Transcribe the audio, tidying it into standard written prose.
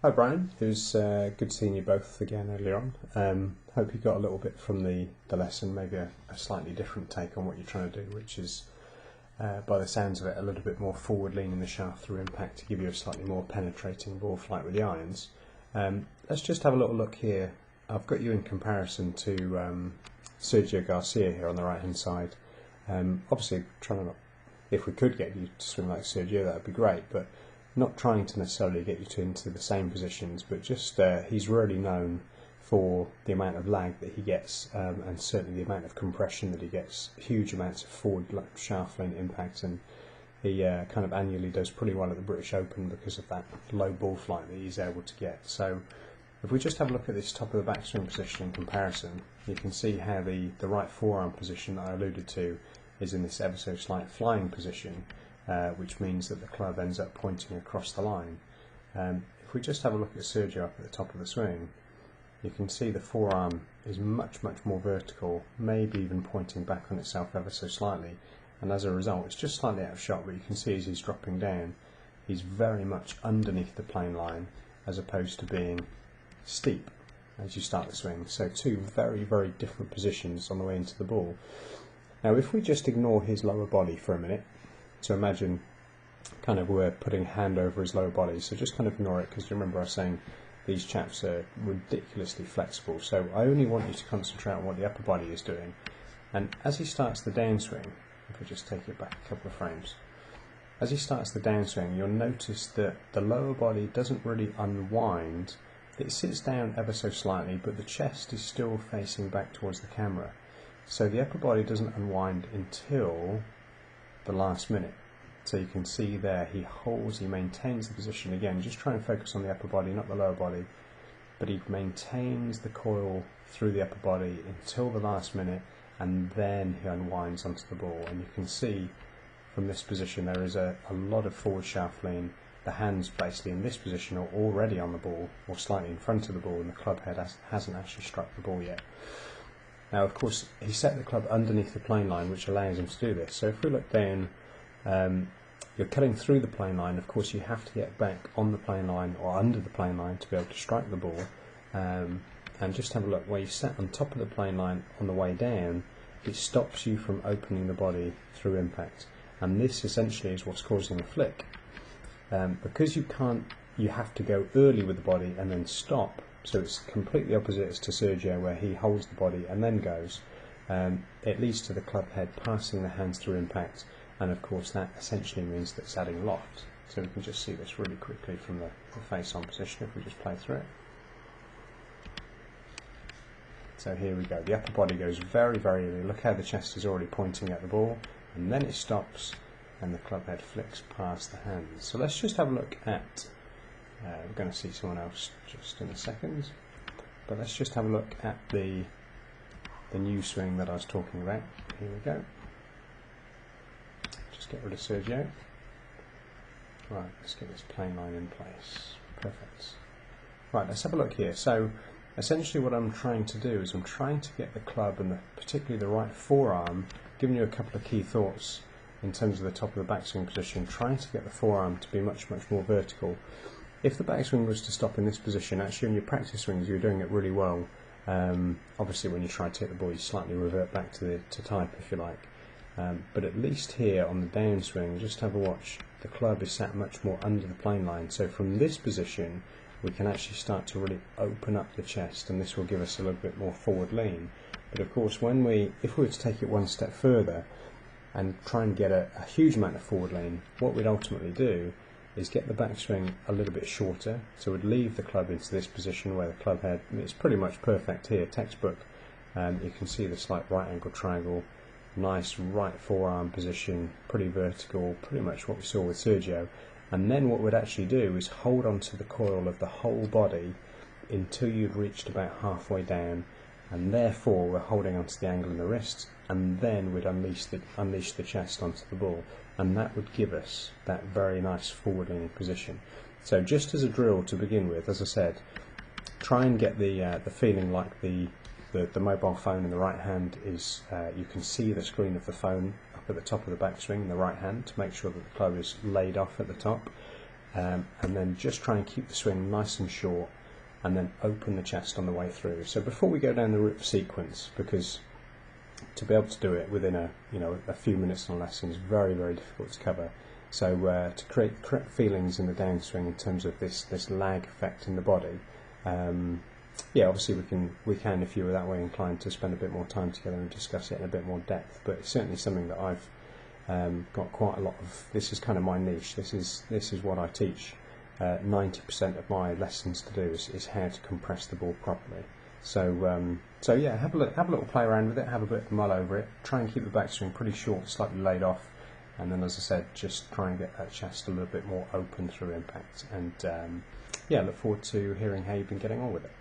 Hi Brian, it was good seeing you both again earlier on. Hope you got a little bit from the lesson, maybe a slightly different take on what you're trying to do, which is, by the sounds of it, a little bit more forward leaning the shaft through impact to give you a slightly more penetrating ball flight with the irons. Let's just have a little look here. I've got you in comparison to Sergio Garcia here on the right hand side. Obviously, trying to, if we could get you to swing like Sergio, that would be great, but not trying to necessarily get you into the same positions, but just he's really known for the amount of lag that he gets, and certainly the amount of compression that he gets, huge amounts of forward shaft lane impact, and he kind of annually does pretty well at the British Open because of that low ball flight that he's able to get. So if we just have a look at this top of the backswing position in comparison, you can see how the right forearm position that I alluded to is in this ever so slight flying position, which means that the club ends up pointing across the line. If we just have a look at Sergio up at the top of the swing, you can see the forearm is much more vertical, maybe even pointing back on itself ever so slightly, and as a result it's just slightly out of shot, but you can see as he's dropping down he's very much underneath the plane line as opposed to being steep as you start the swing. So two very different positions on the way into the ball. Now if we just ignore his lower body for a minute, so imagine kind of we're putting a hand over his lower body, so just kind of ignore it, because you remember I was saying these chaps are ridiculously flexible, so I only want you to concentrate on what the upper body is doing. And as he starts the downswing, if we just take it back a couple of frames, as he starts the downswing you'll notice that the lower body doesn't really unwind. It sits down ever so slightly, but the chest is still facing back towards the camera, so the upper body doesn't unwind until the last minute. So you can see there he maintains the position. Again, just try and focus on the upper body, not the lower body, but he maintains the coil through the upper body until the last minute, and then he unwinds onto the ball. And you can see from this position there is a lot of forward shaft lean. The hands basically in this position are already on the ball, or slightly in front of the ball, and the club head hasn't actually struck the ball yet. Now of course he set the club underneath the plane line, which allows him to do this. So if we look down, you're cutting through the plane line. Of course you have to get back on the plane line or under the plane line to be able to strike the ball, and just have a look where you sat on top of the plane line on the way down. It stops you from opening the body through impact, and this essentially is what's causing the flick, because you have to go early with the body and then stop. So it's completely opposite as to Sergio, where he holds the body and then goes. It leads to the club head passing the hands through impact, and of course that essentially means that it's adding loft. So we can just see this really quickly from the face-on position if we just play through it. So here we go, the upper body goes very early. Look how the chest is already pointing at the ball, and then it stops and the club head flicks past the hands. So let's just have a look at, we're going to see someone else just in a second, but let's just have a look at the new swing that I was talking about. Here we go. Just get rid of Sergio. Right, let's get this plane line in place. Perfect. Right, let's have a look here. So essentially what I'm trying to do is I'm trying to get the club, and particularly the right forearm, giving you a couple of key thoughts in terms of the top of the backswing position, trying to get the forearm to be much more vertical. If the backswing was to stop in this position, actually in your practice swings you're doing it really well. Obviously when you try to hit the ball you slightly revert back to type, if you like. But at least here on the downswing, just have a watch, the club is sat much more under the plane line. So from this position we can actually start to really open up the chest, and this will give us a little bit more forward lean. But of course if we were to take it one step further and try and get a huge amount of forward lean, what we'd ultimately do is get the backswing a little bit shorter. So we'd leave the club into this position where the club head is pretty much perfect here, textbook. You can see the slight right angle triangle, nice right forearm position, pretty vertical, pretty much what we saw with Sergio. And then what we'd actually do is hold on to the coil of the whole body until you'd reached about halfway down, and therefore we're holding onto the angle in the wrist, and then we'd unleash the chest onto the ball, and that would give us that very nice forward leaning position. So just as a drill to begin with, as I said, try and get the feeling like the mobile phone in the right hand is, you can see the screen of the phone up at the top of the backswing in the right hand to make sure that the club is laid off at the top. and then just try and keep the swing nice and short, and then open the chest on the way through. So before we go down the route of sequence, because to be able to do it within a few minutes on a lesson is very, very difficult to cover. So to create the correct feelings in the downswing in terms of this lag effect in the body, obviously we can, if you were that way inclined, to spend a bit more time together and discuss it in a bit more depth. But it's certainly something that I've got quite a lot of. This is kind of my niche. This is what I teach. 90% of my lessons to do is how to compress the ball properly. So have a little play around with it, have a bit of a mull over it, try and keep the backswing pretty short, slightly laid off, and then, as I said, just try and get that chest a little bit more open through impact. And look forward to hearing how you've been getting on with it.